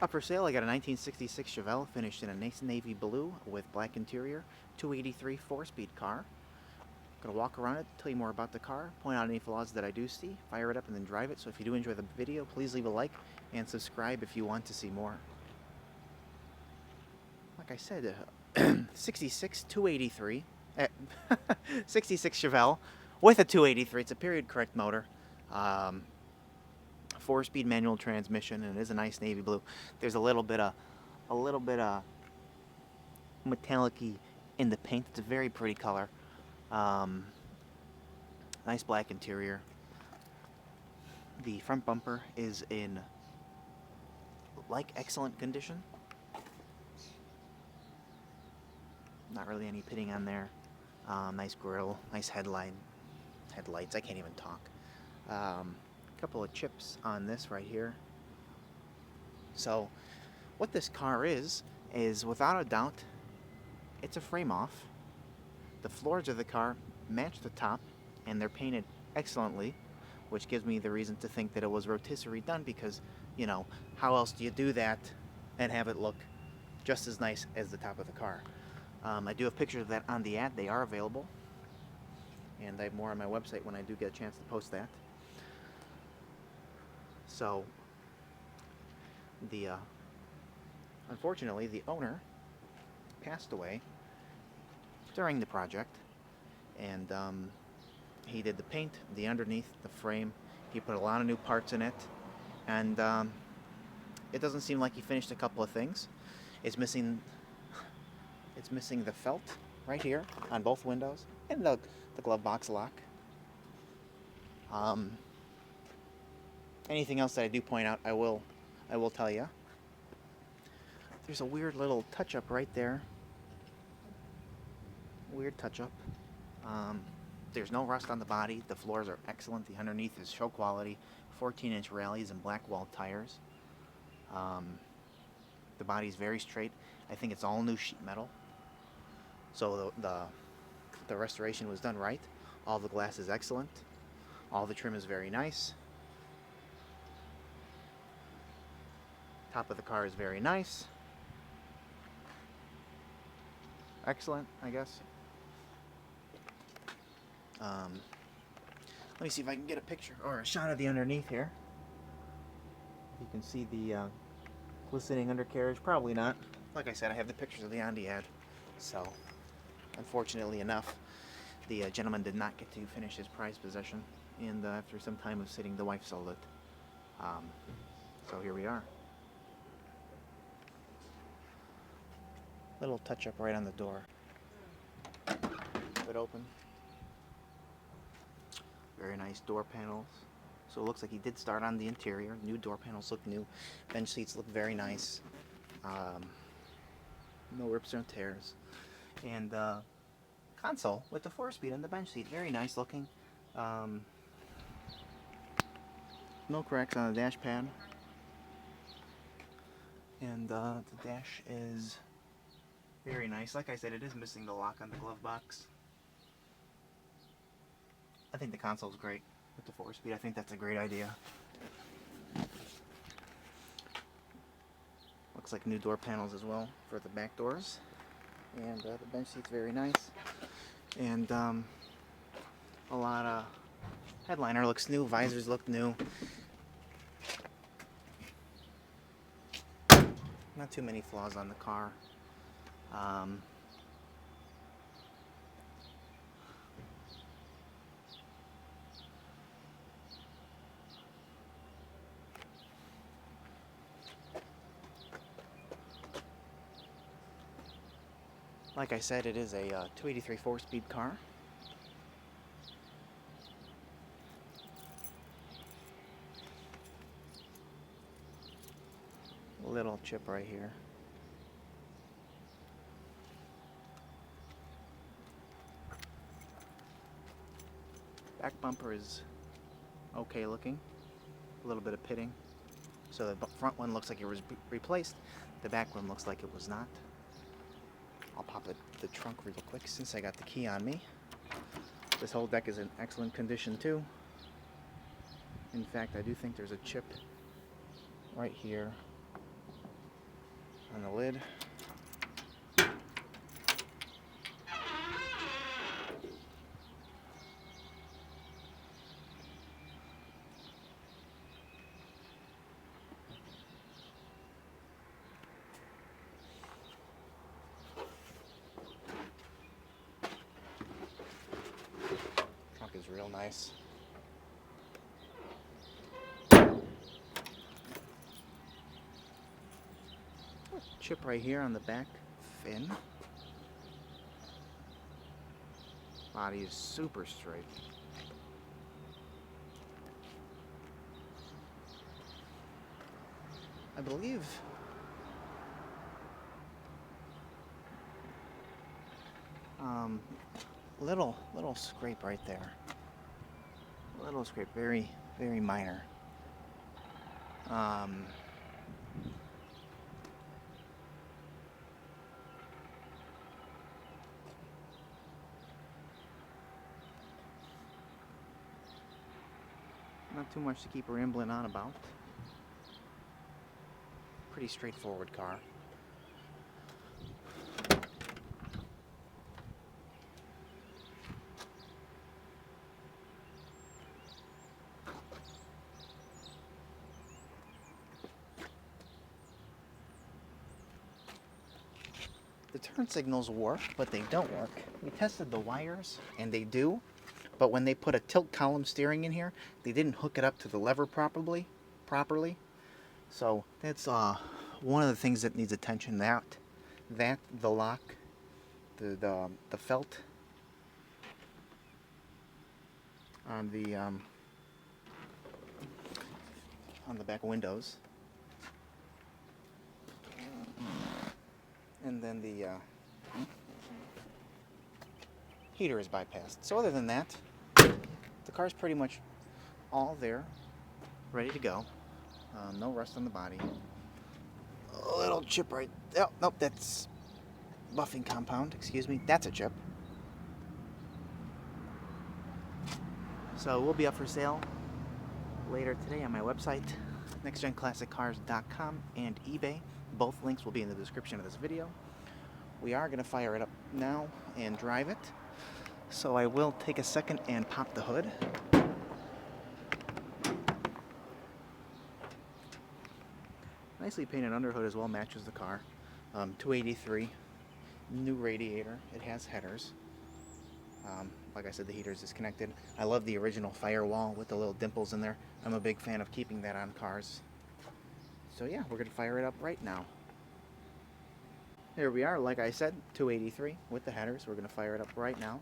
Up for sale, I got a 1966 Chevelle finished in a nice navy blue with black interior, 283 4-speed car. Gonna walk around it, tell you more about the car, point out any flaws that I do see, fire it up and then drive it. So if you do enjoy the video, please leave a like and subscribe if you want to see more. Like I said, 66 283, 66 Chevelle with a 283. It's a period correct motor. Um, 4-speed manual transmission, and it is a nice navy blue. There's a little bit of metallic-y in the paint. It's a very pretty color. Um, nice black interior. The front bumper is in excellent condition. Not really any pitting on there. Nice grille, nice headlights. I can't even talk. Couple of chips on this right here. So what this car is without a doubt, it's a frame off. The floors of the car match the top, and they're painted excellently, which gives me the reason to think that it was rotisserie done, because, you know, how else do you do that and have it look just as nice as the top of the car? I do have pictures of that on the ad. They are available, and I have more on my website when I do get a chance to post that. So, unfortunately, the owner passed away during the project, and he did the paint, the underneath, the frame. He put a lot of new parts in it, and it doesn't seem like he finished a couple of things. It's missing the felt right here on both windows, and the glove box lock. Anything else that I do point out, I will tell you. There's a weird little touch-up right there. Weird touch-up. There's no rust on the body. The floors are excellent. The underneath is show quality. 14-inch rallies and black wall tires. The body's very straight. I think it's all new sheet metal. So the restoration was done right. All the glass is excellent. All the trim is very nice. Top of the car is very nice. Excellent, I guess. Let me see if I can get a picture or a shot of the underneath here. You can see the glistening undercarriage. Probably not. Like I said, I have the pictures of the on the ad. So, unfortunately enough, the gentleman did not get to finish his prized possession, and after some time of sitting, the wife sold it. So here we are. Little touch up right on the door. Flip it open. Very nice door panels. So it looks like he did start on the interior. New door panels look new. Bench seats look very nice. No rips or tears. And console with the 4-speed and the bench seat. Very nice looking. No cracks on the dash pad. And the dash is very nice. Like I said, it is missing the lock on the glove box. I think the console's great with the 4-speed. I think that's a great idea. Looks like new door panels as well for the back doors. And the bench seat's very nice. And a lot of headliner looks new. Visors look new. Not too many flaws on the car. Like I said, it is a 283 4-speed car. Little chip right here. Back bumper is okay looking. A little bit of pitting. So the front one looks like it was replaced. The back one looks like it was not. I'll pop the trunk real quick since I got the key on me. This whole deck is in excellent condition too. In fact, I do think there's a chip right here on the lid. Trunk is real nice. Chip right here on the back fin. Body is super straight. I believe little scrape right there. Little scrape, very minor. Not too much to keep rambling on about. Pretty straightforward car. The turn signals work, but they don't work. We tested the wires, and they do, but when they put a tilt column steering in here, they didn't hook it up to the lever properly. So that's one of the things that needs attention. The lock, the felt on the back windows, and then the heater is bypassed. So other than that, the car's pretty much all there, ready to go. No rust on the body. A little chip right. Oh, nope, that's buffing compound. Excuse me, that's a chip. So we'll be up for sale later today on my website, nextgenclassiccars.com and eBay. Both links will be in the description of this video. We are going to fire it up now and drive it. So I will take a second and pop the hood. Nicely painted underhood as well, matches the car. 283, new radiator. It has headers. Like I said, the heater is disconnected. I love the original firewall with the little dimples in there. I'm a big fan of keeping that on cars. So yeah, we're going to fire it up right now. Here we are, like I said, 283 with the headers. We're going to fire it up right now.